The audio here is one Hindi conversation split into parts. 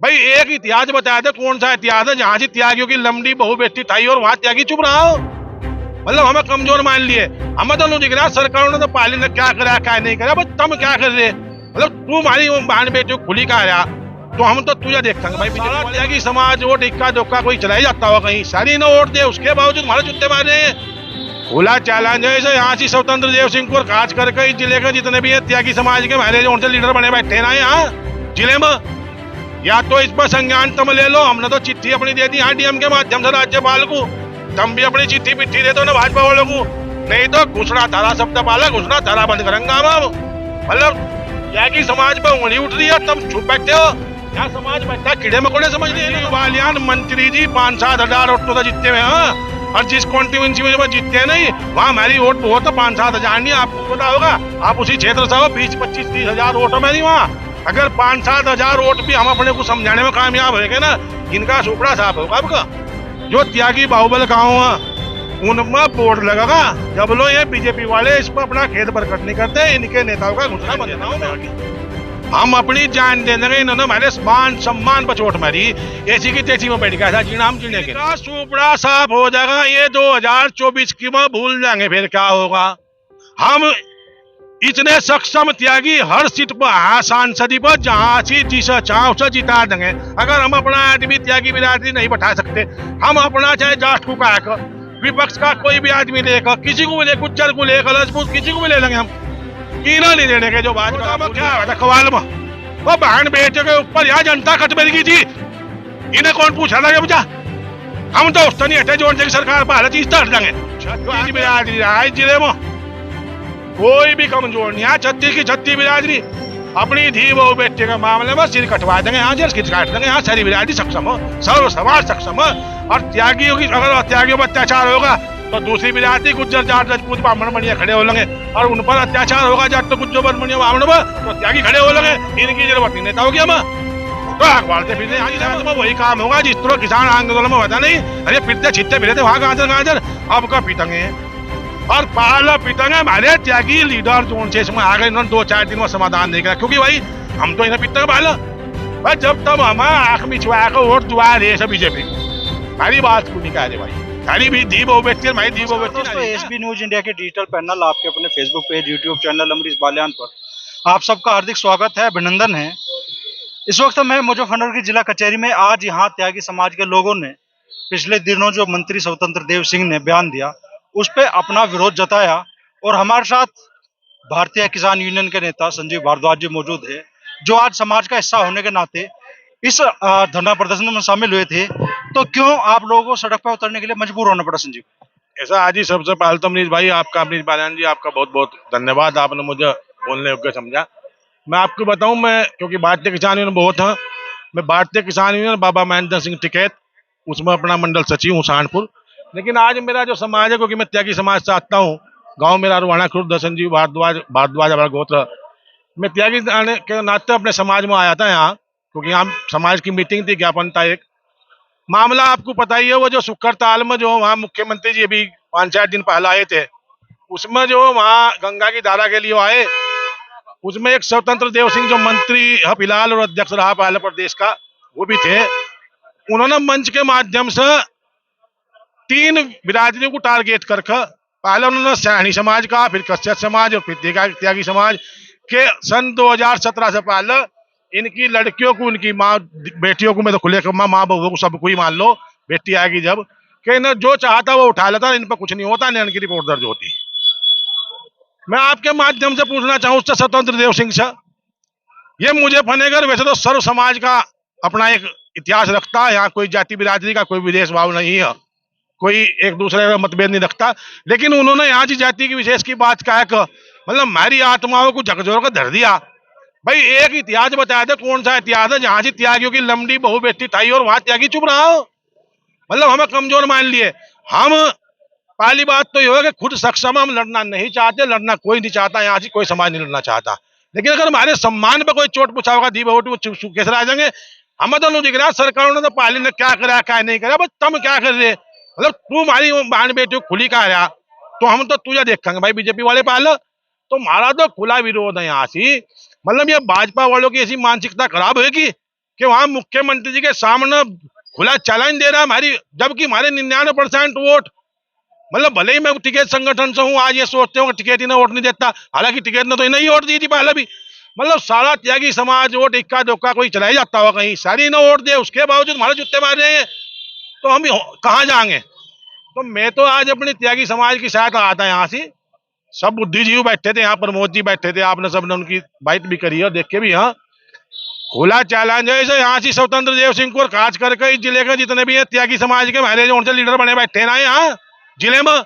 भाई एक इतिहास बताया था, कौन सा इतिहास है जहां से त्यागियों की लंबी बहु बेटी थाई और वहां त्यागी चुप रहा हो? मतलब हमें कमजोर मान लिए। हमें तो नहीं दिख रहा सरकारों ने तो पाली ने क्या करा क्या नहीं करा, बस तुम क्या कर रहे? मतलब तू हमारी बहन बेटी खुली का आया तो हम तो तुझे देखेंगे भाई। त्यागी समाज वोट इक्का दुक्का कोई चला ही जाता होगा कहीं, सारी ना वोट दे, उसके बावजूद हमारे जुत्ते मार रहे हैं। खुला चैलेंज है यहाँ से स्वतंत्र देव सिंह को खास करके इस जिले के जितने भी है त्यागी समाज के हमारे जो लीडर बने बैठे ना यहाँ जिले में, या तो इस पर संज्ञान तुम ले लो। हमने तो चिट्ठी अपनी दे दी यहाँ डीएम के माध्यम से राज्यपाल को, तुम भी अपनी चिट्ठी पिट्ठी दे दो ना भाजपा वालों को, नहीं तो घुसना धारा शब्द पाला घुसना धारा बंद करेंगे हम। मतलब त्यागी समाज पर उंगली उठ रही है, तुम चुप बैठे हो। क्या समाज बैठा कीड़े मकोड़े समझ रहे बालियान मंत्री जी 5-7 हजार वोट तो जीतते हुए हैं, और जिस कॉन्स्टिट्यूंसी में जीतते नहीं वहाँ हमारी वोट बहुत है 5-7 हजार नहीं, आपको पता होगा। आप उसी क्षेत्र से हो, 20-25-30 हजार वोट है मेरी वहाँ। अगर 5-7 हजार वोट भी हम अपने को समझाने में कामयाब होंगे ना, इनका सुपड़ा साफ होगा आपका। जो त्यागी बाहुबल गाँव है उनमें बोर्ड लगेगा, जब लोग ये बीजेपी वाले इस पर अपना खेद प्रकट नहीं करते, इनके नेताओं का घुसना बंद। हम अपनी जान दे देंगे, इन्होंने हमारे मान सम्मान पर चोट मारी, ऐसी की तेजी में बैठ गया था जीना हम जीने के। सुपड़ा साफ हो जाएगा, ये 2024 की में भूल जाएंगे, फिर क्या होगा। हम इतने सक्षम त्यागी हर सीट पर सांसदी पर जहां से जिसे चाह उसे जिता देंगे। अगर हम अपना आदमी त्यागी बिरादरी नहीं बैठा सकते, हम अपना चाहे जाट को का विपक्ष का कोई भी आदमी लेकर, किसी को भी ले, गुज्जर को लेकर, राजपूत किसी को भी ले लेंगे हम, कीना नहीं देने के। जो बात क्या है कवाल में वो बहन बेटे के ऊपर यहाँ जनता खत मिल गई थी, इन्हें कौन पूछा था बुझा? हम तो उस नहीं हटे जो सरकार पर हालत इस हट जाएंगे। बिरादरी जिले में कोई भी कमजोर नहीं है, छत्ती की छत्ती बिरादरी अपनी धी वो बेटे के मामले में सिर कटवा देंगे, यहाँ जेल काट देंगे। यहाँ सारी बिरादरी सक्षम हो, सर्व समाज सक्षम हो। और त्यागियों की अगर त्यागियों पर अत्याचार होगा तो दूसरी बिरादरी गुज्जर जाट राजपूत ब्राह्मण मणिया खड़े हो लेंगे, और उन पर अत्याचार होगा जाट तो गुज्जर ब्राह्मण ब्राह्मण पर तो त्यागी खड़े हो लेंगे। इनकी जरूरत नहीं नेता होगी हम तो अखबारते फिरते यहाँ वही काम होगा जिस तरह किसान आंदोलन में होता नहीं, अरे फिरते छिटते फिरते वहां गाजर अब का पीटेंगे और पाला पीटेंगे। हमारे त्यागी लीडर जो से इसमें आ गए, इन्होंने 2-4 दिन में समाधान नहीं करा, क्योंकि भाई हम तो इन्हें पीटेंगे पाला भाई। जब तब हम आंख मिचवा कर वोट दुआ रहे सब बीजेपी सारी बात को निकाले भाई, सारी भी दी बहु व्यक्ति हमारी दी बहु व्यक्ति। एसबी न्यूज इंडिया के डिजिटल पैनल आपके अपने Facebook page, YouTube channel Amrish Baliyan पर आप सबका हार्दिक स्वागत है, अभिनंदन है। इस वक्त मैं मुजफ्फरनगर की जिला कचहरी में, आज यहाँ त्यागी समाज के लोगों ने पिछले दिनों जो मंत्री स्वतंत्र देव सिंह ने बयान दिया उस पर अपना विरोध जताया, और हमारे साथ भारतीय किसान यूनियन के नेता संजीव भारद्वाज जी मौजूद है, जो आज समाज का हिस्सा होने के नाते इस धरना प्रदर्शन में शामिल हुए थे। तो क्यों आप लोगों को सड़क पर उतरने के लिए मजबूर होना पड़ा संजीव? ऐसा आज ही सबसे पहले तो अमरीश भाई आपका, अमरीश बालियान जी आपका बहुत बहुत धन्यवाद, आपने मुझे बोलने योग्य समझा। मैं आपको बताऊं, मैं क्योंकि भारतीय किसान यूनियन बहुत है, मैं भारतीय किसान यूनियन बाबा महेंद्र सिंह टिकैत उसमें अपना मंडल सचिव हूँ सहारनपुर। लेकिन आज मेरा जो समाज है, क्योंकि मैं त्यागी समाज से आता हूँ, गाँव मेरा रुवाना खुर्द, संजीव भारद्वाज हमारा गोत्र, मैं त्यागी के नाते अपने समाज में आया था यहाँ, क्योंकि यहाँ समाज की मीटिंग थी, ज्ञापन था। एक मामला आपको पता ही है, वो जो सुक्कर ताल में जो वहाँ मुख्यमंत्री जी अभी 5-4 दिन पहले आए थे, उसमें जो वहाँ गंगा की धारा के लिए आए, उसमें एक स्वतंत्र देव सिंह जो मंत्री है फिलहाल और अध्यक्ष रहा पहले प्रदेश का, वो भी थे। उन्होंने मंच के माध्यम से 3 बिरादरियों को टारगेट कर पहले उन्होंने सैनी समाज का, फिर कश्यप समाज और फिर त्यागी समाज के सन 2017 से पहले इनकी लड़कियों को, उनकी माँ बेटियों को, मैं तो खुले माँ बहू को सबको ही मान लो, बेटी आएगी जब कि इन्हें जो चाहता वो उठा लेता, इन पर कुछ नहीं होता, न इनकी रिपोर्ट दर्ज होती। मैं आपके माध्यम से पूछना चाहूँ स्वतंत्र देव सिंह से, ये मुझे फनेगर वैसे तो सर्व समाज का अपना एक इतिहास रखता है, यहाँ कोई जाति बिरादरी का कोई विदेश भाव नहीं है, कोई एक दूसरे का मतभेद नहीं रखता, लेकिन उन्होंने यहाँ की जाति की विशेष की बात कहा कि मतलब हमारी आत्माओं को झकझोर कर धर दिया। भाई एक इतिहास बताया था, कौन सा इतिहास है जहां से त्यागियों की लंबी बहु बेटी थाई और वहां त्यागी चुप रहा हो? मतलब हमें कमजोर मान लिए हम। पहली बात तो ये है कि खुद सक्षम हम लड़ना नहीं चाहते, लड़ना कोई नहीं चाहता, यहाँ से कोई समाज नहीं लड़ना चाहता, लेकिन अगर हमारे सम्मान पर कोई चोट पूछा होगा दी बहु कैसे आ जाएंगे? हमें तो नहीं दिख रहा सरकारों ने तो पाली ने क्या करा क्या नहीं करा, बस तुम क्या कर रहे? मतलब तू हमारी बहन बेटी खुली का आया तो हम तो तुझे देखेंगे भाई बीजेपी वाले पाल, तो हमारा तो खुला विरोध है यहाँ से। मतलब ये भाजपा वालों की ऐसी मानसिकता खराब होगी कि वहां मुख्यमंत्री जी के सामने खुला चैलेंज दे रहा है हमारी, जबकि हमारे 99% वोट, मतलब भले ही मैं टिकट संगठन से हूँ, आज ये सोचते हो कि टिकट इन्हें वोट नहीं देता, हालांकि टिकट ने तो इन्हें ही वोट दी थी पहले भी। मतलब सारा त्यागी समाज वोट इक्का दुक्का कोई चला ही जाता होगा कहीं, सारी इन्हें वोट दे, उसके बावजूद हमारे जुत्ते मार रहे हैं, तो हम कहाँ जाएंगे। तो मैं तो आज अपनी त्यागी समाज की साथ आता यहाँ से, सब बुद्धिजीवी बैठे थे यहाँ, प्रमोद जी बैठे थे, आपने सबने उनकी बाइट भी करी है और देख के भी, हाँ खुला चैलेंज है इसे यहाँ से स्वतंत्र देव सिंह को और खास करके इस जिले के जितने भी है त्यागी समाज के हमारे जो उनसे लीडर बने बैठे ना यहाँ जिले में,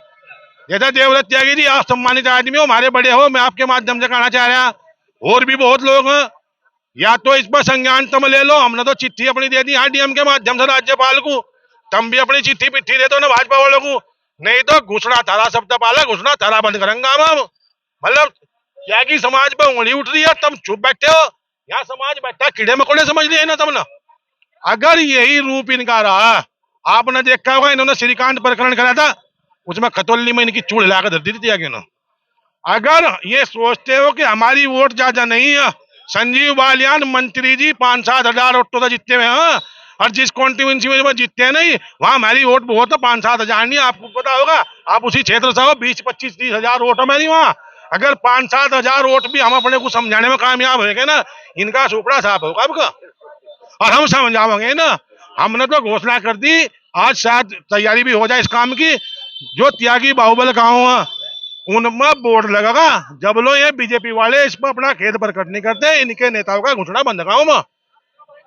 जैसे देवव्रत त्यागी जी, आप सम्मानित आदमी हो, हमारे बड़े हो, मैं आपके माध्यम से कहना चाह रहा, और भी बहुत लोग हैं, या तो इस पर संज्ञान तुम ले लो, हमने तो चिट्ठी अपनी दे दी हाँ डीएम के माध्यम से राज्यपाल को, तुम भी अपनी चिट्ठी पिट्ठी दे दो ना भाजपा वालों को, नहीं तो घुसना थारा शब्द पाला, घुसना थारा बंद करेंगे हम। मतलब त्यागी समाज पे उंगली उठ रही है, तुम चुप बैठे हो, यहाँ समाज बैठा कीड़े मकोड़े समझ लिए ना तुमने। अगर यही रूप इनका रहा, आपने देखा होगा इन्होंने श्रीकांत प्रकरण करा था, उसमें खतौली में इनकी चूड़ लाकर धर दी थी त्यागी ने। अगर ये सोचते हो कि हमारी वोट ज्यादा नहीं है, संजीव बालियान मंत्री जी 5-7 हजार वोटों से जीतते हुए हैं, और जिस कॉन्स्टिट्यूंसी में जीतते नहीं वहां हमारी वोट बहुत है, 5-7 हजार नहीं, आपको पता होगा, आप उसी क्षेत्र से हो, 20-25-30 हजार वोट है मेरी वहां। अगर 5-7 हजार वोट भी हम अपने को समझाने में कामयाब हो गए ना, इनका सुपड़ा साफ होगा आपका, और हम समझाओगे ना। हमने तो घोषणा कर दी, आज शायद तैयारी भी हो जाए इस काम की, जो त्यागी बाहुबल गांव है उनमें बोर्ड लगेगा, जब लोग ये बीजेपी वाले इस पर अपना खेद प्रकट नहीं करते, इनके नेताओं का घुसना बंद गाँव में,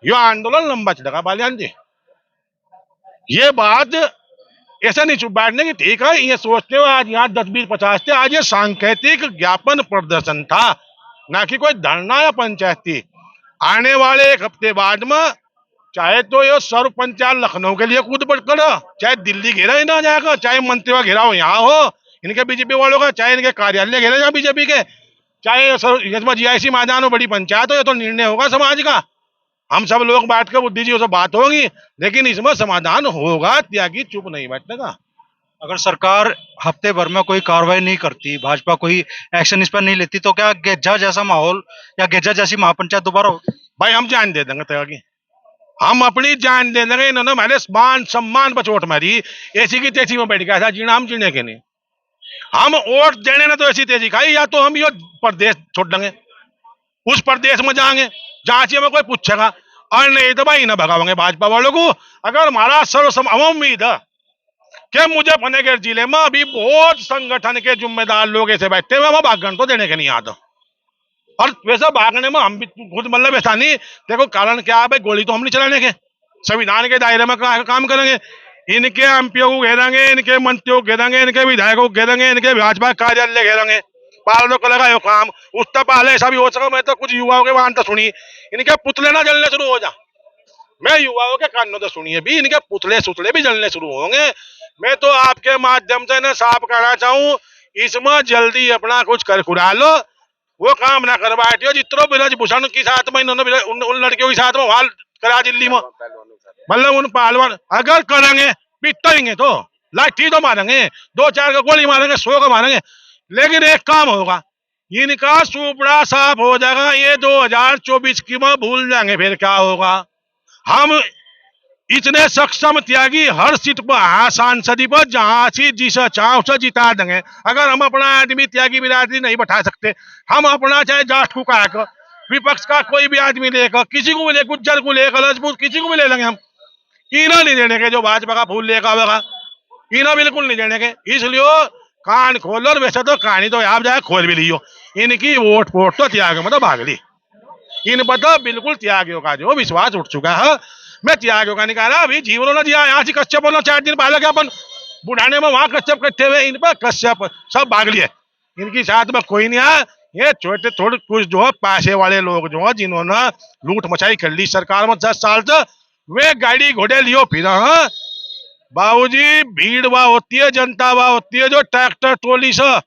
यो आंदोलन लंबा चलेगा बालियान जी। ये बात ऐसा नहीं चुप बैठने की, ठीक है ये सोचते हो आज यहाँ 10-20-50 थे, आज ये सांकेतिक ज्ञापन प्रदर्शन था, ना कि कोई धरना या पंचायती। आने वाले 1 हफ्ते बाद में चाहे तो ये सर्व पंचायत लखनऊ के लिए कूद पड़ करो, चाहे दिल्ली घेरा ही ना जाएगा, चाहे मंत्री का घेराव यहाँ हो इनके बीजेपी वालों का, चाहे इनके कार्यालय घेरे जाए बीजेपी के, चाहे जीआईसी मैदान हो, बड़ी पंचायत हो, ये तो निर्णय होगा समाज का, हम सब लोग बैठ कर बुद्धिजीवियों से बात होगी, लेकिन इसमें समाधान होगा, त्यागी चुप नहीं बैठने का। अगर सरकार हफ्ते भर में कोई कार्रवाई नहीं करती, भाजपा कोई एक्शन इस पर नहीं लेती, तो क्या गेज्जा जैसा माहौल या गेज्जा जैसी महापंचायत दोबारा होगी? भाई हम जान दे देंगे त्यागी, हम अपनी जान दे देंगे। इन्होंने हमारे मान सम्मान पर चोट मारी, ऐसी की तेजी में बैठ गया था, जीना हम जीने के नहीं, हम वोट देने ने तो ऐसी तेजी खाई, या तो हम ये प्रदेश छोड़ देंगे, उस प्रदेश में जाएंगे जहां से हमें कोई पूछेगा, और नहीं तो भाई ना भगावेंगे भाजपा वालों को। अगर हमारा सर्वसम्मत उम्मीद है कि मुझे फतेहगढ़ जिले में अभी बहुत संगठन के जिम्मेदार लोग ऐसे बैठे हुए, हम भागन तो देने के नहीं आता, और वैसे भागने में हम भी खुद मतलब ऐसा नहीं, देखो कारण क्या है भाई, गोली तो हम नहीं चलाने के, संविधान के दायरे में काम करेंगे, इनके एमपीओ को घेरेंगे, इनके मंत्रियों को घेरेंगे, इनके विधायकों को घेरेंगे, इनके भाजपा कार्यालय घेरेंगे, पालों को लगाओ काम। उससे पहले ऐसा भी हो सका, मैं तो कुछ युवाओं के वहां तो सुनी, इनके पुतले ना जलने शुरू हो जा, मैं युवाओं के कानों तो सुनिए भी, इनके पुतले सुतले भी जलने शुरू होंगे। मैं तो आपके माध्यम से ना साफ कहना चाहूँ, इसमें जल्दी अपना कुछ कर खुला लो, वो काम ना करवाए जितने ब्रजभूषण के साथ में इन्होंने उन लड़कियों के साथ में वहां करा दिल्ली में, मतलब उन पहलवान अगर करेंगे पिटेंगे तो लाठी तो मारेंगे, 2-4 का गोली मारेंगे, 100 का मारेंगे, लेकिन एक काम होगा, इनका सुपड़ा साफ हो जाएगा, ये 2024 की में भूल जाएंगे, फिर क्या होगा। हम इतने सक्षम त्यागी हर सीट पर सांसदी पर जहां से जिसे चाहे उसे जिता देंगे। अगर हम अपना आदमी त्यागी बिरादरी नहीं बैठा सकते, हम अपना चाहे जाट को का विपक्ष का कोई भी आदमी लेकर, किसी को भी ले, गुज्जर को लेकर, राजपूत किसी को भी ले लेंगे हम, इन्हें नहीं देने के, जो भाजपा का फूल लेकर आवेगा इन्हें बिल्कुल नहीं देने के। इसलिए कान खोलो, और वैसे तो कहानी तो आप जाए खोल भी लियो, इनकी वोट पोट तो त्यागियों में तो भाग ली, इन पर तो बिल्कुल त्यागियों का जो विश्वास उठ चुका है। मैं त्यागियों का निकाला, अभी जीवनों ने दिया, यहाँ से कश्यप 4 दिन पहले अपन बुढ़ाने में वहां कश्यप कट्ठे हुए, इन पर कश्यप सब भाग लिए, इनकी साथ में कोई नहीं आया। ये छोटे थोड़े कुछ जो है पैसे वाले लोग जो है, जिन्होंने लूट मचाई कर ली सरकार में 10 साल से, वे गाड़ी घोड़े लियो फिर बाबूजी, भीड़ वहां होती है, जनता वहां होती है, जो ट्रैक्टर ट्रोली से,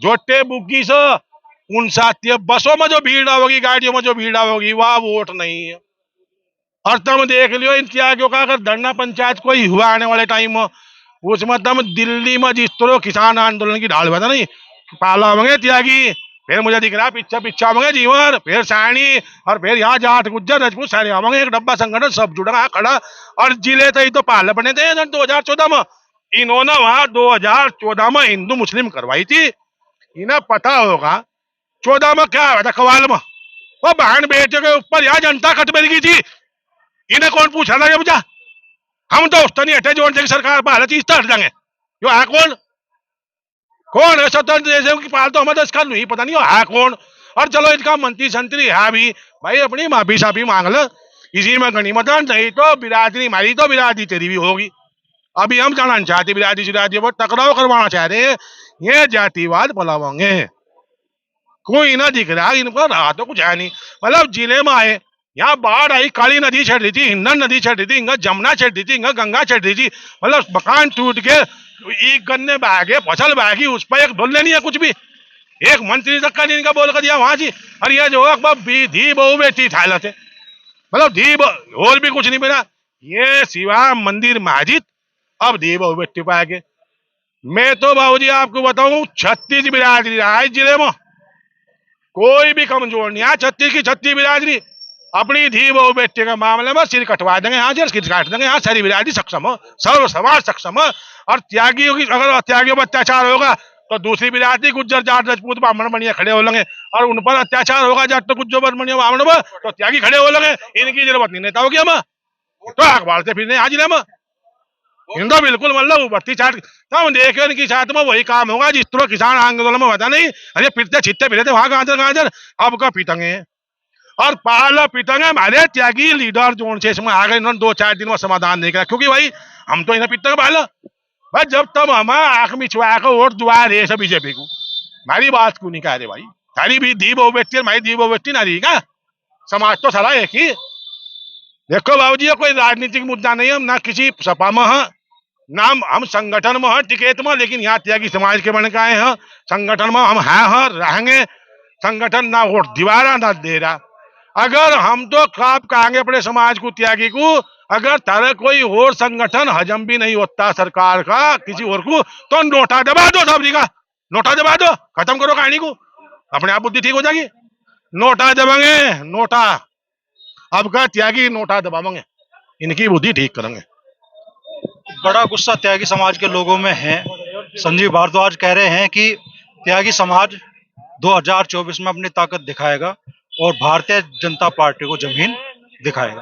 जोटे बुग्गी से, उन साथी बसों में जो भीड़ होगी, गाड़ियों में जो भीड़ होगी, वहां वोट नहीं है। और तुम देख लियो इन त्यागियों का, अगर धरना पंचायत कोई हुआ आने वाले टाइम में, उसमें तुम दिल्ली में जिस तरह किसान आंदोलन की ढाल हुआ था नहीं, पाला होंगे त्यागी, फिर मुझे दिख रहा पिक्चर पिक्चर आवेंगे जीवन, फिर सैनी और फिर यहाँ जाट गुज्जर राजपूत सारे आवेंगे, एक डब्बा संगठन सब जुड़ा खड़ा। और जिले थे तो पाल बने थे 2014 में। इन्होंने वहां 2014 में हिंदू मुस्लिम करवाई थी। इन्हें पता होगा 14 में क्या हुआ था कवाल में, वो बहन बेटे के ऊपर यहाँ जनता कट मिल गई थी। इन्हें कौन पूछा था? बुझा हम तो उस नहीं हटे जो सरकार पाल चीज हट जाएंगे। यो है कौन? कौन है स्वतंत्र देश की पाल? तो हमें तो इसका नहीं पता नहीं है कौन। और चलो इसका मंत्री संतरी है भी, भाई अपनी माफी साफी मांग लो, इसी में गनीमत है। नहीं तो बिरादरी मारी तो बिरादरी तेरी भी होगी। अभी हम जानना चाहते बिरादरी सिरादरी पर टकराव करवाना चाह रहे हैं, ये जातिवाद फैलावेंगे। कोई ना दिख रहा इनको, रहा तो कुछ है नहीं। मतलब जिले में आए, यहाँ बाढ़ आई, काली नदी चढ़ रही थी, हिंडन नदी चढ़ रही थी, इंगा जमुना चढ़ रही थी, इंगा गंगा चढ़ रही थी। मतलब मकान टूट के एक गन्ने बह गए, फसल बह गई, उस पर एक बोलने नहीं है कुछ भी। एक मंत्री तक का नहीं इनका बोल कर दिया वहां जी। और ये जो धी बहू बेटी ठाला थे, मतलब धी और भी कुछ नहीं मिला। ये सिवा मंदिर मस्जिद, अब धी बहू बेटी पाए गए। मैं तो बाबूजी आपको बताऊं 36 बिरादरी रहा है जिले में, कोई भी कमजोर नहीं है। 36 की 36 बिरादरी अपनी धी बहू बेटे के मामले में सिर कटवा देंगे, यहाँ से सिर काट देंगे। यहाँ सारी बिरादरी सक्षम हो, सर्व समाज सक्षम हो। और त्यागियों की अगर त्यागियों पर अत्याचार होगा तो दूसरी बिरादरी गुज्जर जाट राजपूत ब्राह्मण बनिया खड़े हो लेंगे। और उन पर अत्याचार होगा जाट तो गुज्जर बनिया ब्राह्मण पर, तो त्यागी खड़े हो लेंगे। इनकी जरूरत नहीं नेताओं की हम तो अखबार से फिर आज में हिंदू बिल्कुल मतलब बत्ती चाट हम देखे इनकी साथ में वही काम होगा जिस तरह किसान आंदोलन में बता नहीं। अरे पिटते छिटते फिरे थे वहां गाजर गाजर, अब का पीटेंगे और पाल पीटेंगे। हमारे त्यागी लीडर जो इसमें आ गए, इन्होंने 2-4 दिन में समाधान नहीं करा, क्योंकि भाई हम तो इन्हें पीटेंगे पाल भाई। जब तब हम आंख मिचवा कर वोट दुआ रहे सब बीजेपी को, हमारी बात क्यों नहीं कह रहे भाई? सारी भी धी बहू बेटी, हमारी धी बहू बेटी ना रही का समाज तो सारा एक ही। देखो बाबूजी कोई राजनीतिक मुद्दा नहीं, हम ना किसी सपा में है ना हम संगठन में है टिकट में, लेकिन यहाँ त्यागी समाज के बन के आए हैं। संगठन में हम हैं रहेंगे। संगठन ना वोट दीवारा ना दे रहा। अगर हम तो काप कहेंगे अपने समाज को त्यागी को, अगर तारे कोई और संगठन हजम भी नहीं होता सरकार का किसी और को, तो नोटा दबा दो सब का, नोटा दबा दो, खत्म करो कहानी को, अपने आप बुद्धि ठीक हो जाएगी। नोटा दबाएंगे, नोटा अब का त्यागी नोटा दबावेंगे, इनकी बुद्धि ठीक करेंगे। बड़ा गुस्सा त्यागी समाज के लोगों में है। संजीव भारद्वाज कह रहे हैं कि त्यागी समाज 2024 में अपनी ताकत दिखाएगा और भारतीय जनता पार्टी को जमीन दिखाएगा।